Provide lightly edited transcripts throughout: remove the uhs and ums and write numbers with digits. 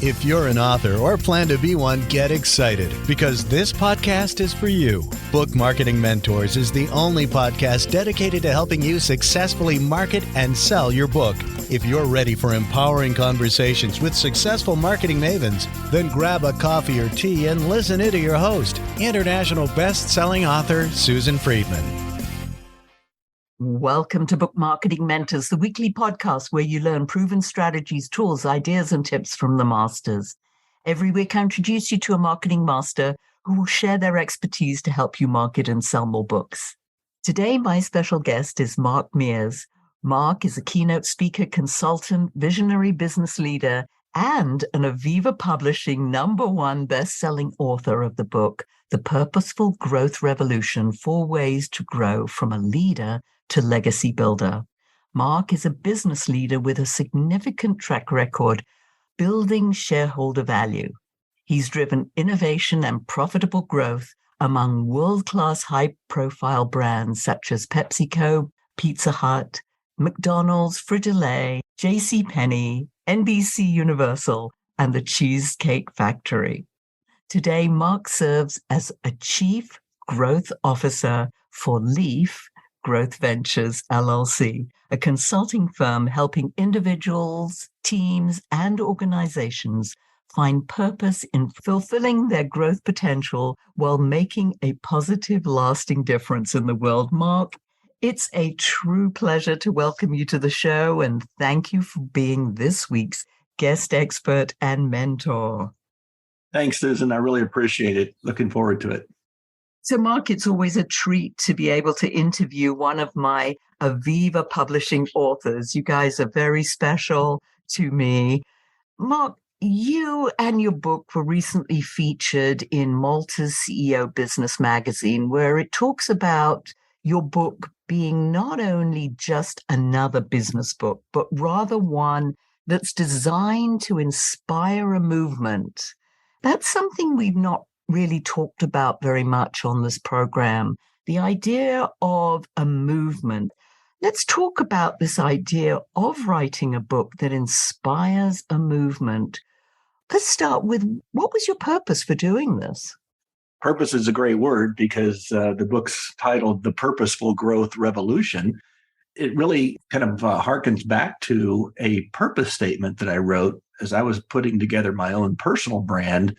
If you're an author or plan to be one, get excited because this podcast is for you. Book Marketing Mentors is the only podcast dedicated to helping you successfully market and sell your book. If you're ready for empowering conversations with successful marketing mavens, then grab a coffee or tea and listen in to your host, international best-selling author Susan Friedman. Welcome to Book Marketing Mentors, the weekly podcast where you learn proven strategies, tools, ideas, and tips from the masters. Every week, I introduce you to a marketing master who will share their expertise to help you market and sell more books. Today, my special guest is Mark Mears. Mark is a keynote speaker, consultant, visionary business leader, and an Aviva Publishing #1 best-selling author of the book, The Purposeful Growth Revolution, 4 Ways to Grow from a Leader to Legacy Builder. Mark is a business leader with a significant track record building shareholder value. He's driven innovation and profitable growth among world-class high-profile brands such as PepsiCo, Pizza Hut, McDonald's, Frito-Lay, JCPenney, NBC Universal, and the Cheesecake Factory. Today, Mark serves as a Chief Growth Officer for Leaf Growth Ventures, LLC, a consulting firm helping individuals, teams, and organizations find purpose in fulfilling their growth potential while making a positive, lasting difference in the world. Mark, it's a true pleasure to welcome you to the show, and thank you for being this week's guest expert and mentor. Thanks, Susan. I really appreciate it. Looking forward to it. So, Mark, it's always a treat to be able to interview one of my Aviva Publishing authors. You guys are very special to me. Mark, you and your book were recently featured in Malta's CEO Business Magazine, where it talks about your book being not only just another business book, but rather one that's designed to inspire a movement. That's something we've not really talked about very much on this program, the idea of a movement. Let's talk about this idea of writing a book that inspires a movement. Let's start with, what was your purpose for doing this? Purpose is a great word because the book's titled The Purposeful Growth Revolution. It really kind of harkens back to a purpose statement that I wrote as I was putting together my own personal brand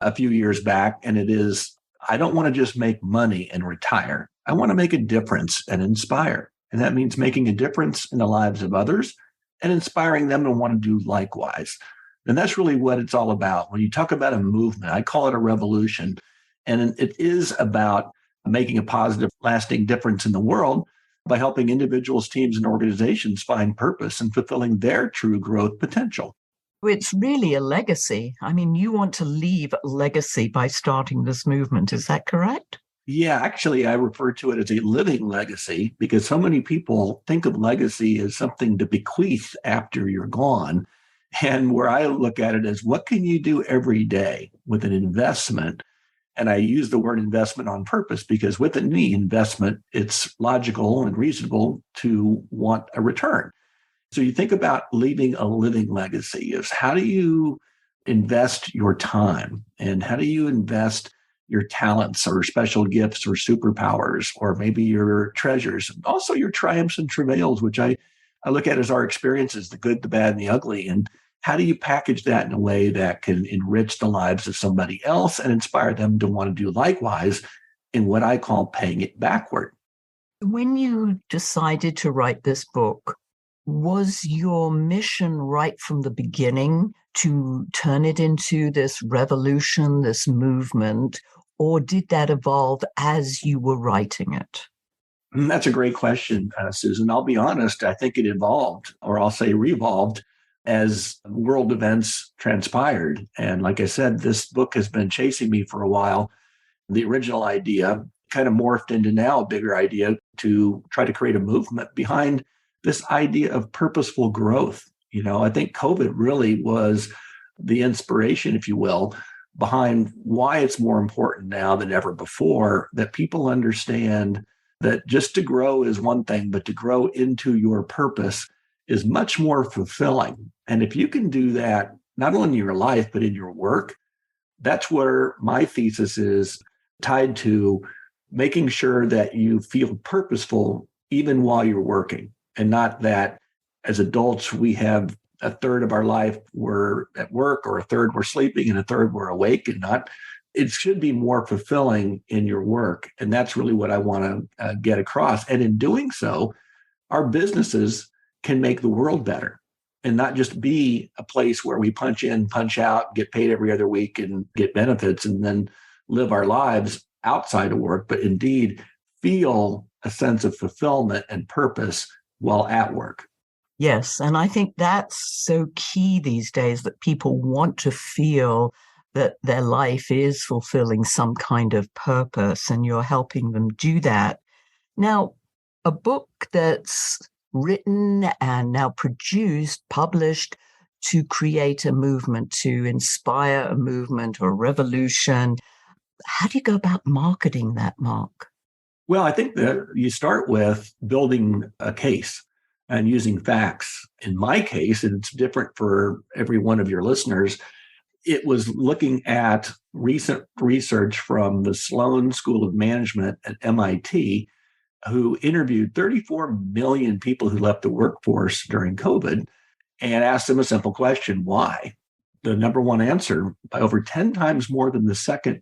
a few years back. And it is, I don't want to just make money and retire. I want to make a difference and inspire. And that means making a difference in the lives of others and inspiring them to want to do likewise. And that's really what it's all about. When you talk about a movement, I call it a revolution. And it is about making a positive, lasting difference in the world by helping individuals, teams, and organizations find purpose and fulfilling their true growth potential. It's really a legacy. I mean, you want to leave a legacy by starting this movement. Is that correct? Yeah, actually, I refer to it as a living legacy because so many people think of legacy as something to bequeath after you're gone. And where I look at it as, what can you do every day with an investment? And I use the word investment on purpose because with any investment, it's logical and reasonable to want a return. So you think about leaving a living legacy is, how do you invest your time and how do you invest your talents or special gifts or superpowers or maybe your treasures, also your triumphs and travails, which I look at as our experiences, the good, the bad, and the ugly. And how do you package that in a way that can enrich the lives of somebody else and inspire them to want to do likewise in what I call paying it backward? When you decided to write this book, was your mission right from the beginning to turn it into this revolution, this movement, or did that evolve as you were writing it? That's a great question, Susan. I'll be honest, I think it evolved, or I'll say revolved, as world events transpired. And like I said, this book has been chasing me for a while. The original idea kind of morphed into now a bigger idea to try to create a movement behind this idea of purposeful growth. I think COVID really was the inspiration, if you will, behind why it's more important now than ever before that people understand that just to grow is one thing, but to grow into your purpose is much more fulfilling. And if you can do that not only in your life, but in your work. That's where my thesis is tied to making sure that you feel purposeful even while you're working, and not that as adults, we have a third of our life we're at work, or a third we're sleeping, and a third we're awake and not. It should be more fulfilling in your work. And that's really what I want to get across. And in doing so, our businesses can make the world better and not just be a place where we punch in, punch out, get paid every other week and get benefits and then live our lives outside of work, but indeed feel a sense of fulfillment and purpose while at work. Yes. And I think that's so key these days, that people want to feel that their life is fulfilling some kind of purpose, and you're helping them do that. Now, a book that's written and now produced, published to create a movement, to inspire a movement or a revolution. How do you go about marketing that, Mark? Well, I think that you start with building a case and using facts. In my case, and it's different for every one of your listeners, it was looking at recent research from the Sloan School of Management at MIT, who interviewed 34 million people who left the workforce during COVID and asked them a simple question: why? The number one answer, by over 10 times more than the second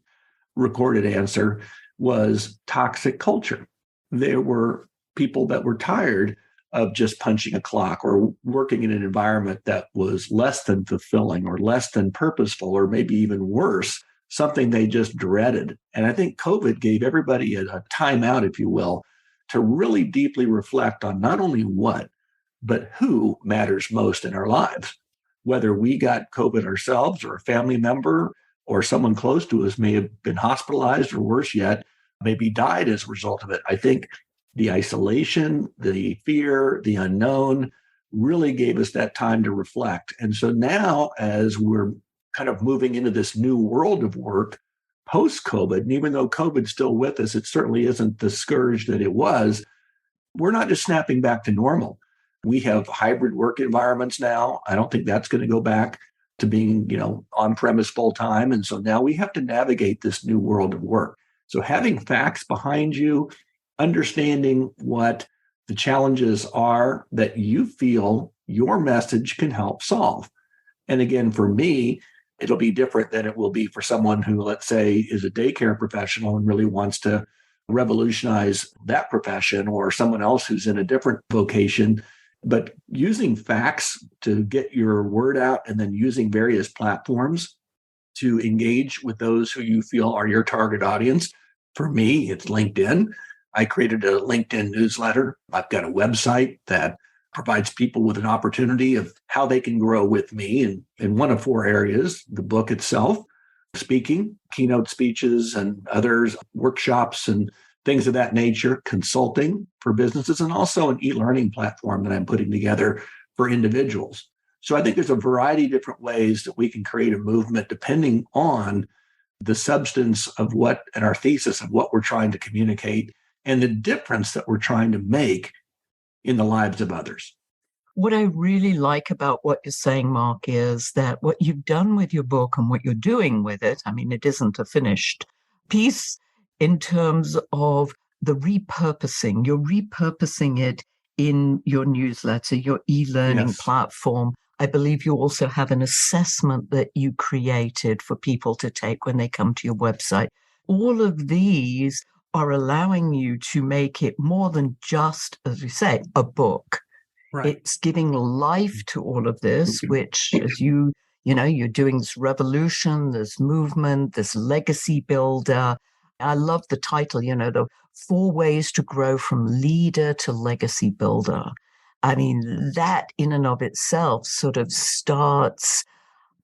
recorded answer, was toxic culture. There were people that were tired of just punching a clock or working in an environment that was less than fulfilling or less than purposeful, or maybe even worse, something they just dreaded. And I think COVID gave everybody a timeout, if you will, to really deeply reflect on not only what, but who matters most in our lives. Whether we got COVID ourselves, or a family member or someone close to us may have been hospitalized, or worse yet, maybe died as a result of it. I think the isolation, the fear, the unknown really gave us that time to reflect. And so now, as we're kind of moving into this new world of work post-COVID, and even though COVID's still with us, it certainly isn't the scourge that it was. We're not just snapping back to normal. We have hybrid work environments now. I don't think that's going to go back to being, on-premise full-time. And so now we have to navigate this new world of work. So having facts behind you, understanding what the challenges are that you feel your message can help solve. And again, for me, it'll be different than it will be for someone who, let's say, is a daycare professional and really wants to revolutionize that profession, or someone else who's in a different vocation. But using facts to get your word out, and then using various platforms to engage with those who you feel are your target audience. For me, it's LinkedIn. I created a LinkedIn newsletter. I've got a website that provides people with an opportunity of how they can grow with me in one of four areas: the book itself, speaking, keynote speeches and others, workshops and things of that nature, consulting for businesses, and also an e-learning platform that I'm putting together for individuals. So I think there's a variety of different ways that we can create a movement depending on the substance of what, and our thesis of what we're trying to communicate, and the difference that we're trying to make in the lives of others. What I really like about what you're saying, Mark, is that what you've done with your book and what you're doing with it, I mean, it isn't a finished piece in terms of the repurposing. You're repurposing it in your newsletter, your e-learning platform. I believe you also have an assessment that you created for people to take when they come to your website. All of these are allowing you to make it more than just, as we say, a book. Right. It's giving life to all of this, which, as you're doing this revolution, this movement, this legacy builder. I love the title, the 4 ways to grow from leader to legacy builder. I mean, that in and of itself sort of starts,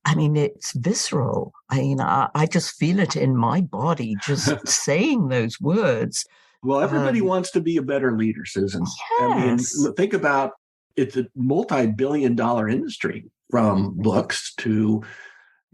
it's visceral. I just feel it in my body, just saying those words. Well, everybody wants to be a better leader, Susan. Yes. Think about, it's a multi-billion-dollar industry, from books to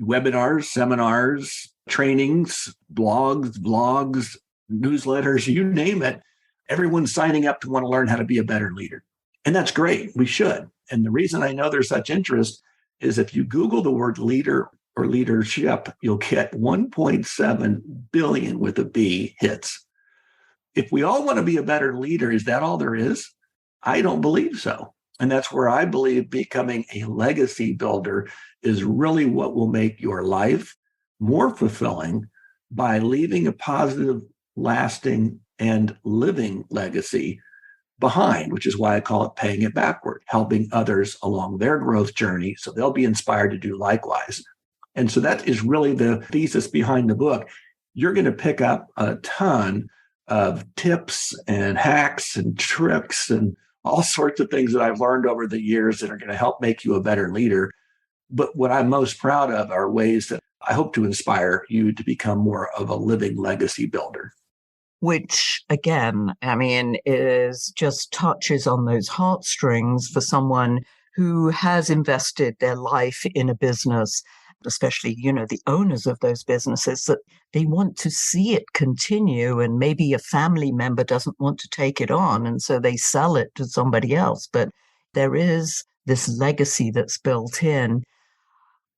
webinars, seminars, trainings, blogs, vlogs, newsletters, you name it. Everyone's signing up to want to learn how to be a better leader. And that's great. We should. And the reason I know there's such interest is if you Google the word leader or leadership, you'll get 1.7 billion with a B hits. If we all want to be a better leader, is that all there is? I don't believe so. And that's where I believe becoming a legacy builder is really what will make your life more fulfilling by leaving a positive, lasting, and living legacy behind, which is why I call it paying it backward, helping others along their growth journey so they'll be inspired to do likewise. And so that is really the thesis behind the book. You're going to pick up a ton of tips and hacks and tricks and all sorts of things that I've learned over the years that are going to help make you a better leader. But what I'm most proud of are ways that I hope to inspire you to become more of a living legacy builder. Which, again, I mean, is just touches on those heartstrings for someone who has invested their life in a business, especially, the owners of those businesses, that they want to see it continue, and maybe a family member doesn't want to take it on, and so they sell it to somebody else. But there is this legacy that's built in.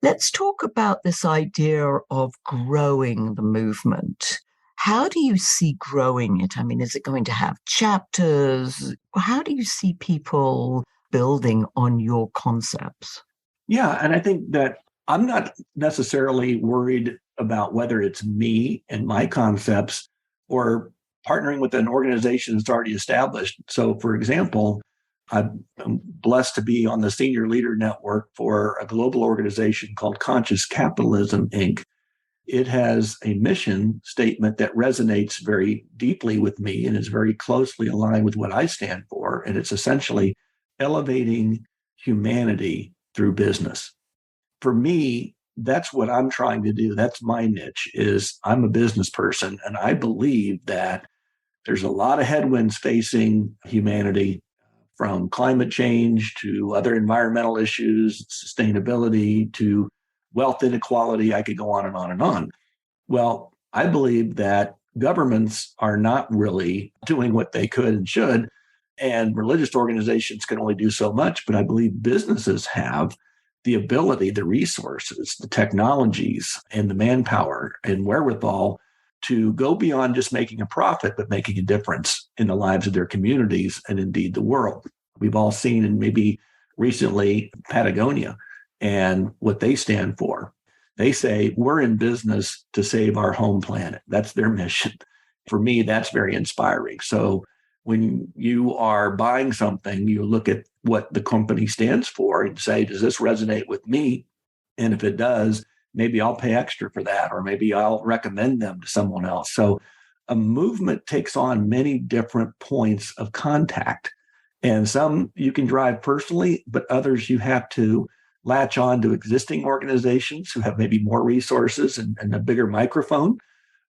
Let's talk about this idea of growing the movement. How do you see growing it? I mean, is it going to have chapters? How do you see people building on your concepts? Yeah, and I think that I'm not necessarily worried about whether it's me and my concepts or partnering with an organization that's already established. So, for example, I'm blessed to be on the Senior Leader Network for a global organization called Conscious Capitalism, Inc. It has a mission statement that resonates very deeply with me and is very closely aligned with what I stand for. And it's essentially elevating humanity through business. For me, that's what I'm trying to do. That's my niche. Is I'm a business person, and I believe that there's a lot of headwinds facing humanity, from climate change to other environmental issues, sustainability to wealth inequality. I could go on and on and on. Well, I believe that governments are not really doing what they could and should, and religious organizations can only do so much. But I believe businesses have the ability, the resources, the technologies, and the manpower and wherewithal to go beyond just making a profit, but making a difference in the lives of their communities and indeed the world. We've all seen, and maybe recently, Patagonia and what they stand for. They say, we're in business to save our home planet. That's their mission. For me, that's very inspiring. So when you are buying something, you look at what the company stands for and say, does this resonate with me? And if it does, maybe I'll pay extra for that, or maybe I'll recommend them to someone else. So a movement takes on many different points of contact. And some you can drive personally, but others you have to latch on to existing organizations who have maybe more resources and a bigger microphone.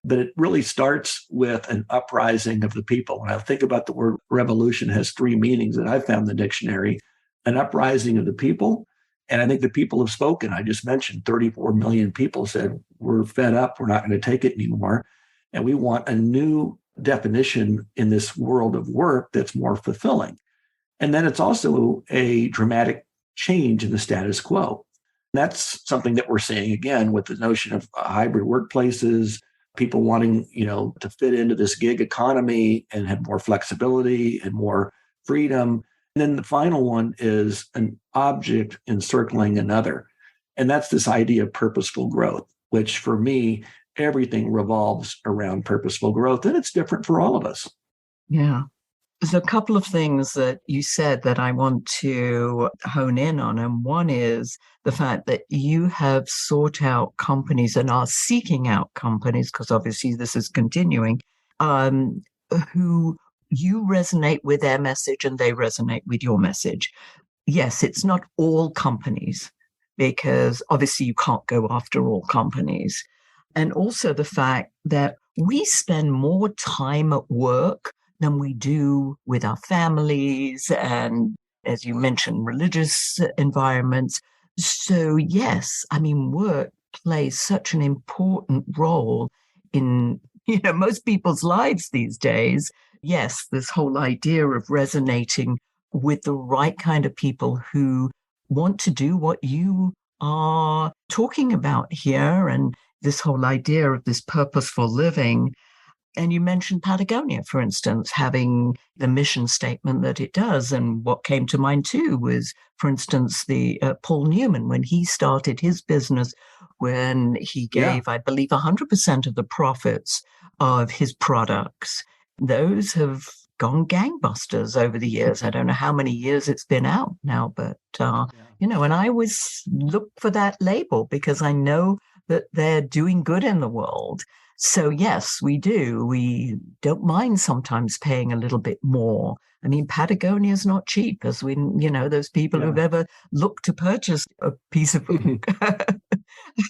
But it really starts with an uprising of the people. When I think about the word revolution, it has three meanings that I found in the dictionary: an uprising of the people. And I think the people have spoken. I just mentioned 34 million people said, we're fed up. We're not going to take it anymore. And we want a new definition in this world of work that's more fulfilling. And then it's also a dramatic change in the status quo. That's something that we're seeing again with the notion of hybrid workplaces, people wanting, to fit into this gig economy and have more flexibility and more freedom. And then the final one is an object encircling another. And that's this idea of purposeful growth, which for me, everything revolves around purposeful growth. And it's different for all of us. Yeah. There's a couple of things that you said that I want to hone in on. And one is the fact that you have sought out companies and are seeking out companies, because obviously this is continuing, who you resonate with their message and they resonate with your message. Yes, it's not all companies, because obviously you can't go after all companies. And also the fact that we spend more time at work than we do with our families and, as you mentioned, religious environments. So yes, I mean, work plays such an important role in, most people's lives these days. Yes, this whole idea of resonating with the right kind of people who want to do what you are talking about here, and this whole idea of this purposeful living. And you mentioned Patagonia, for instance, having the mission statement that it does. And what came to mind too was, for instance, the Paul Newman, when he started his business, when he Yeah. gave, I believe, 100% of the profits of his products. Those have gone gangbusters over the years. I don't know how many years it's been out now, but, Yeah. and I always look for that label because I know that they're doing good in the world. So yes, we do. We don't mind sometimes paying a little bit more. I mean, Patagonia is not cheap, as we, those people Yeah. who've ever looked to purchase a piece of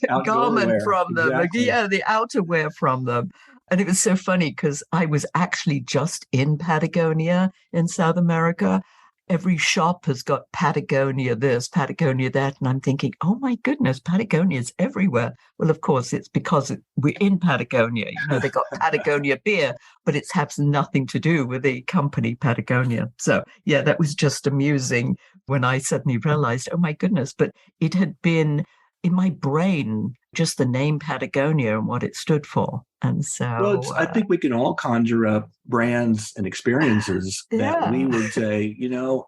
Outdoor garment wear. from them, Exactly. the outerwear from them. And it was so funny because I was actually just in Patagonia in South America. Every shop has got Patagonia this, Patagonia that. And I'm thinking, oh my goodness, Patagonia is everywhere. Well, of course, it's because we're in Patagonia. They got Patagonia beer, but it has nothing to do with the company Patagonia. So, yeah, that was just amusing when I suddenly realized, oh my goodness, but it had been in my brain, just the name Patagonia and what it stood for. And Well, so, I think we can all conjure up brands and experiences that we yeah. would say,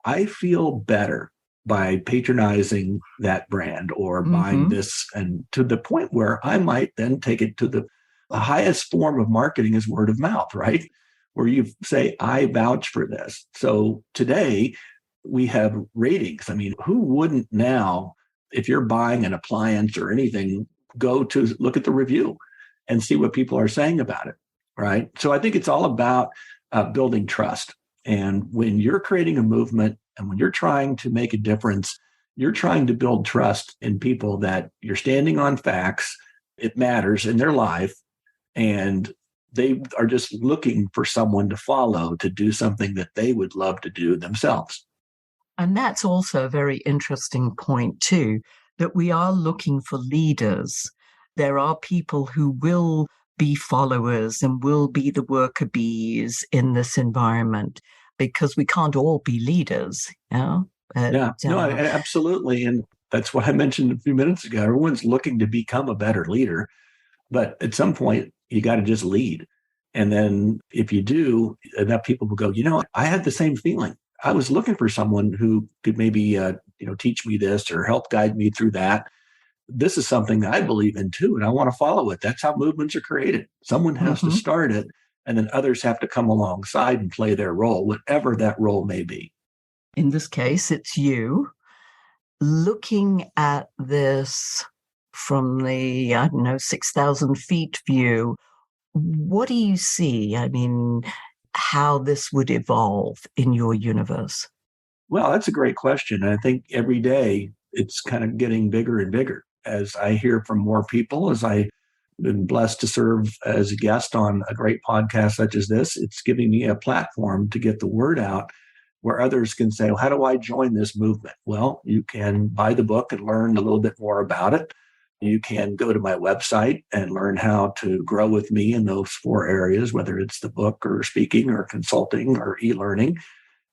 I feel better by patronizing that brand or buying Mm-hmm. this, and to the point where I might then take it to the highest form of marketing is word of mouth, right? Where you say, I vouch for this. So today we have ratings. I mean, who wouldn't now, if you're buying an appliance or anything, go to look at the review and see what people are saying about it, right? So I think it's all about building trust. And when you're creating a movement and when you're trying to make a difference, you're trying to build trust in people that you're standing on facts, it matters in their life, and they are just looking for someone to follow to do something that they would love to do themselves. And that's also a very interesting point, too, that we are looking for leaders. There are people who will be followers and will be the worker bees in this environment because we can't all be leaders. But, Yeah, no, absolutely. And that's what I mentioned a few minutes ago. Everyone's looking to become a better leader, but at some point, you got to just lead. And then if you do, enough people will go, I had the same feeling. I was looking for someone who could maybe, teach me this or help guide me through that. This is something that I believe in too, and I want to follow it. That's how movements are created. Someone has to mhm. start it, and then others have to come alongside and play their role, whatever that role may be. In this case, it's you looking at this from the, I don't know, 6,000 feet view. What do you see? I mean, how this would evolve in your universe? Well, that's a great question. I think every day it's kind of getting bigger and bigger as I hear from more people, as I've been blessed to serve as a guest on a great podcast such as this. It's giving me a platform to get the word out where others can say, well, how do I join this movement? Well, you can buy the book and learn a little bit more about it. You can go to my website and learn how to grow with me in those 4 areas, whether it's the book or speaking or consulting or e-learning.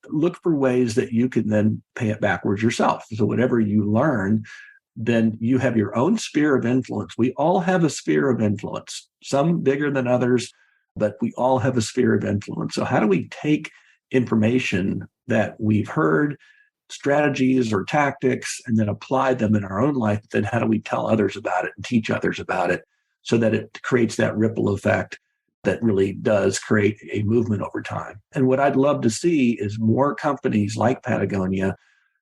Look for ways that you can then pay it backwards yourself. So whatever you learn, then you have your own sphere of influence. We all have a sphere of influence, some bigger than others, but we all have a sphere of influence. So how do we take information that we've heard, strategies or tactics, and then apply them in our own life? Then how do we tell others about it and teach others about it so that it creates that ripple effect that really does create a movement over time? And what I'd love to see is more companies like Patagonia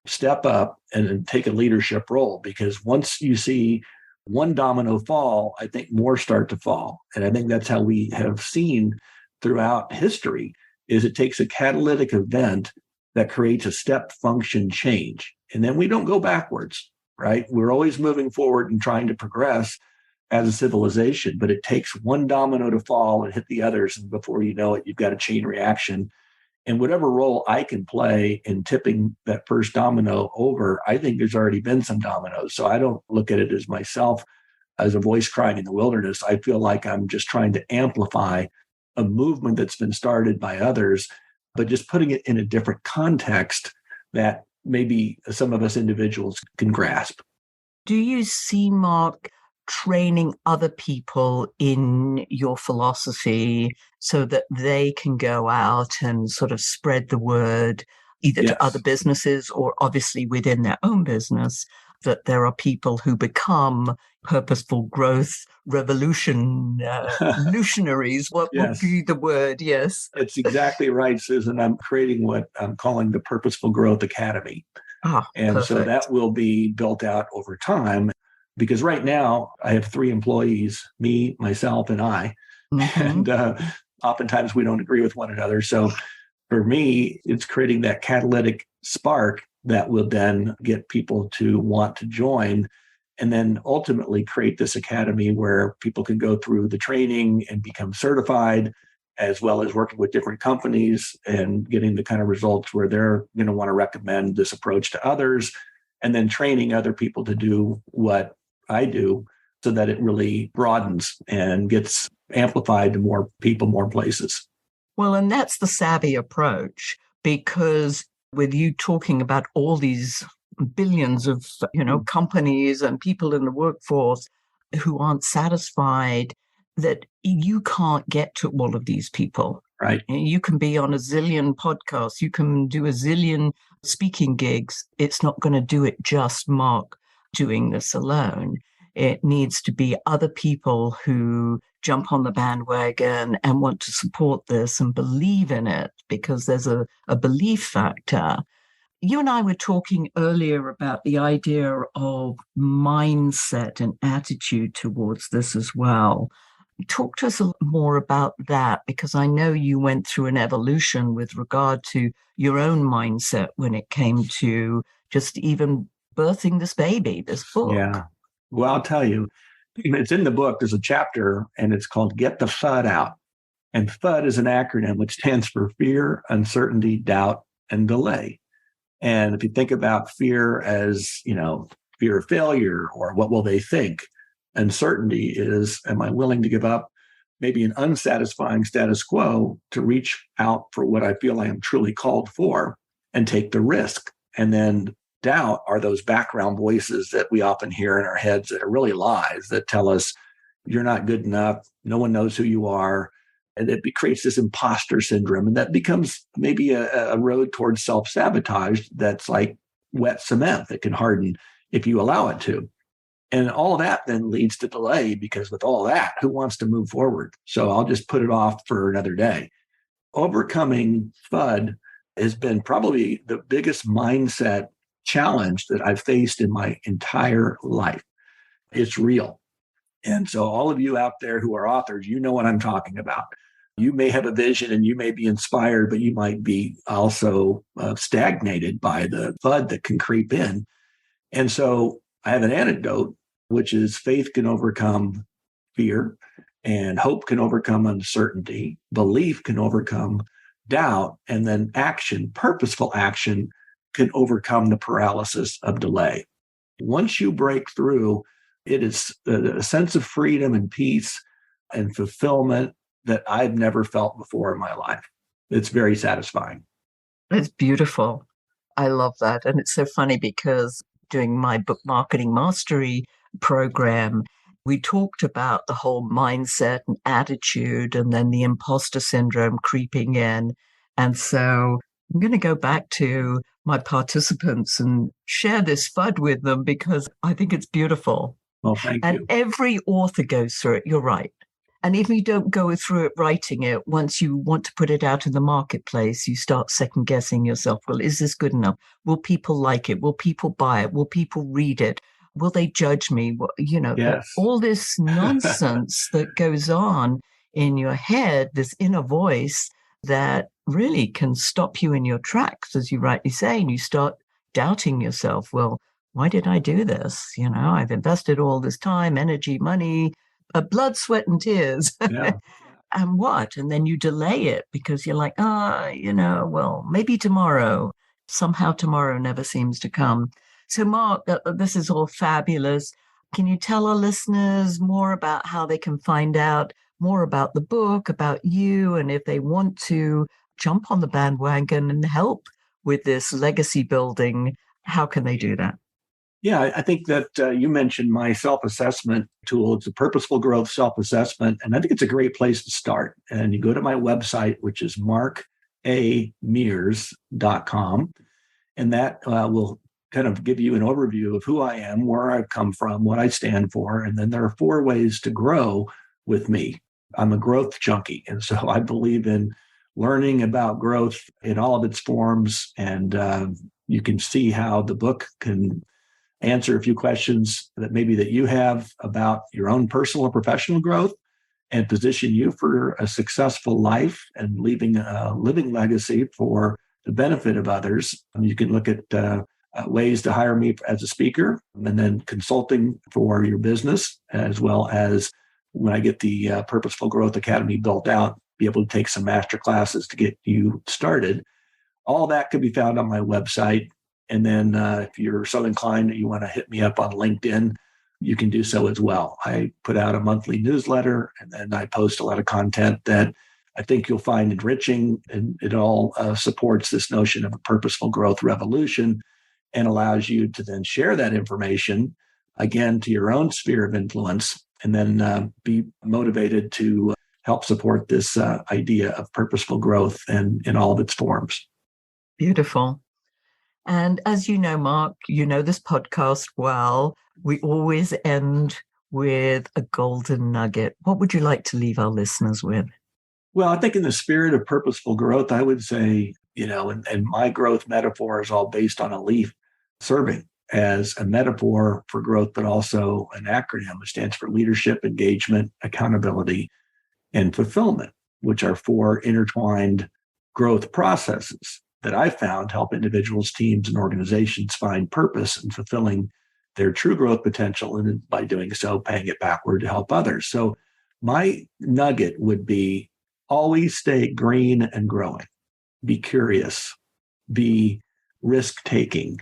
step up and take a leadership role, because once you see one domino fall, I think more start to fall. And I think that's how we have seen throughout history is it takes a catalytic event that creates a step function change. And then we don't go backwards, right? We're always moving forward and trying to progress as a civilization, but it takes one domino to fall and hit the others. And before you know it, you've got a chain reaction. And whatever role I can play in tipping that first domino over, I think there's already been some dominoes. So I don't look at it as myself as a voice crying in the wilderness. I feel like I'm just trying to amplify a movement that's been started by others, but just putting it in a different context that maybe some of us individuals can grasp. Do you see, Mark, training other people in your philosophy so that they can go out and sort of spread the word, either to other Yes. businesses or obviously within their own business, that there are people who become purposeful growth revolution revolutionaries? What would Yes. be the word? Yes. It's exactly right, Susan. I'm creating what I'm calling the Purposeful Growth Academy. Ah, And so perfect. that will be built out over time because right now I have 3 employees, me, myself, and I. Mm-hmm. And oftentimes we don't agree with one another. So for me, it's creating that catalytic spark that will then get people to want to join and then ultimately create this academy where people can go through the training and become certified, as well as working with different companies and getting the kind of results where they're going to want to recommend this approach to others, and then training other people to do what I do so that it really broadens and gets amplified to more people, more places. Well, and that's the savvy approach, because with you talking about all these billions of, companies and people in the workforce who aren't satisfied, that you can't get to all of these people. Right. You can be on a zillion podcasts, you can do a zillion speaking gigs. It's not going to do it just Mark doing this alone. It needs to be other people who jump on the bandwagon and want to support this and believe in it, because there's a belief factor. You and I were talking earlier about the idea of mindset and attitude towards this as well. Talk to us a little more about that, because I know you went through an evolution with regard to your own mindset when it came to just even birthing this baby, this book. Yeah. Well, I'll tell you, it's in the book. There's a chapter and it's called Get the FUD Out. And FUD is an acronym which stands for fear, uncertainty, doubt, and delay. And if you think about fear as, fear of failure or what will they think, uncertainty is, am I willing to give up maybe an unsatisfying status quo to reach out for what I feel I am truly called for and take the risk? And then doubt are those background voices that we often hear in our heads that are really lies that tell us you're not good enough, no one knows who you are. And it creates this imposter syndrome. And that becomes maybe a road towards self-sabotage that's like wet cement that can harden if you allow it to. And all of that then leads to delay, because with all that, who wants to move forward? So I'll just put it off for another day. Overcoming FUD has been probably the biggest mindset challenge that I've faced in my entire life. It's real. And so all of you out there who are authors, you know what I'm talking about. You may have a vision and you may be inspired, but you might be also stagnated by the FUD that can creep in. And so I have an anecdote, which is faith can overcome fear, and hope can overcome uncertainty, belief can overcome doubt, and then action, purposeful action, can overcome the paralysis of delay. Once you break through, it is a sense of freedom and peace and fulfillment that I've never felt before in my life. It's very satisfying. It's beautiful. I love that. And it's so funny because doing my book marketing mastery program, we talked about the whole mindset and attitude and then the imposter syndrome creeping in. And so I'm going to go back to my participants and share this FUD with them, because I think it's beautiful. Well, thank And you. every author goes through it. You're right. And if you don't go through it writing it, once you want to put it out in the marketplace, you start second guessing yourself. Well, is this good enough? Will people like it? Will people buy it? Will people read it? Will they judge me? Yes. All this nonsense that goes on in your head, this inner voice that really can stop you in your tracks, as you rightly say, and you start doubting yourself. Well, why did I do this? I've invested all this time, energy, money, blood, sweat, and tears. Yeah. And what? And then you delay it because you're like, well, maybe tomorrow. Somehow tomorrow never seems to come. So, Mark, this is all fabulous. Can you tell our listeners more about how they can find out more about the book, about you, and if they want to jump on the bandwagon and help with this legacy building, how can they do that? Yeah, I think that you mentioned my self-assessment tool. It's a Purposeful Growth self-assessment, and I think it's a great place to start. And you go to my website, which is markamears.com, and that will kind of give you an overview of who I am, where I've come from, what I stand for, and then there are 4 ways to grow with me. I'm a growth junkie, and so I believe in learning about growth in all of its forms, and you can see how the book can answer a few questions that you have about your own personal and professional growth and position you for a successful life and leaving a living legacy for the benefit of others. You can look at ways to hire me as a speaker and then consulting for your business, as well as when I get the Purposeful Growth Academy built out, be able to take some master classes to get you started. All that can be found on my website. And then if you're so inclined that you want to hit me up on LinkedIn, you can do so as well. I put out a monthly newsletter, and then I post a lot of content that I think you'll find enriching, and it all supports this notion of a purposeful growth revolution and allows you to then share that information, again, to your own sphere of influence, and then be motivated to help support this idea of purposeful growth and in all of its forms. Beautiful. And as you know, Mark, you know this podcast well. We always end with a golden nugget. What would you like to leave our listeners with? Well, I think in the spirit of purposeful growth, I would say, and my growth metaphor is all based on a leaf serving as a metaphor for growth, but also an acronym. It stands for leadership, engagement, accountability, and fulfillment, which are 4 intertwined growth processes that I found help individuals, teams, and organizations find purpose in fulfilling their true growth potential, and by doing so, paying it backward to help others. So my nugget would be always stay green and growing. Be curious, be risk-taking,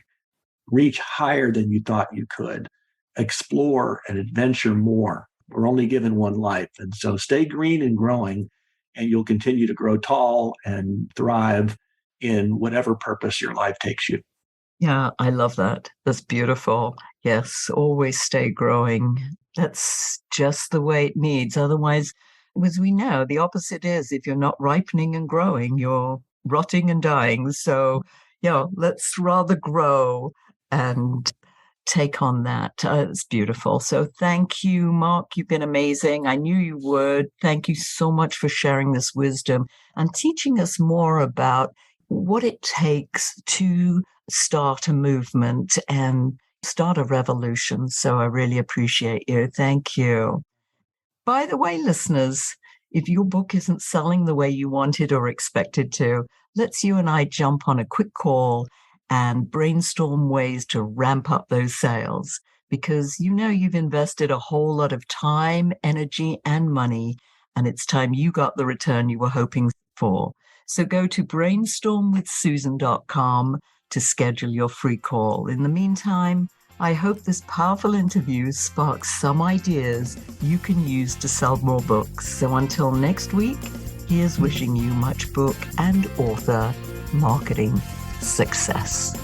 reach higher than you thought you could, explore and adventure more. We're only given one life. And so stay green and growing, and you'll continue to grow tall and thrive in whatever purpose your life takes you. Yeah, I love that. That's beautiful. Yes, always stay growing. That's just the way it needs. Otherwise, as we know, the opposite is if you're not ripening and growing, you're rotting and dying. So, let's rather grow and take on that. It's beautiful. So thank you, Mark. You've been amazing. I knew you would. Thank you so much for sharing this wisdom and teaching us more about what it takes to start a movement and start a revolution. So I really appreciate you. Thank you. By the way, listeners, if your book isn't selling the way you wanted or expected to, let's you and I jump on a quick call and brainstorm ways to ramp up those sales, because you've invested a whole lot of time, energy, and money, and it's time you got the return you were hoping for. So go to brainstormwithsusan.com to schedule your free call. In the meantime, I hope this powerful interview sparks some ideas you can use to sell more books. So until next week, here's wishing you much book and author marketing success.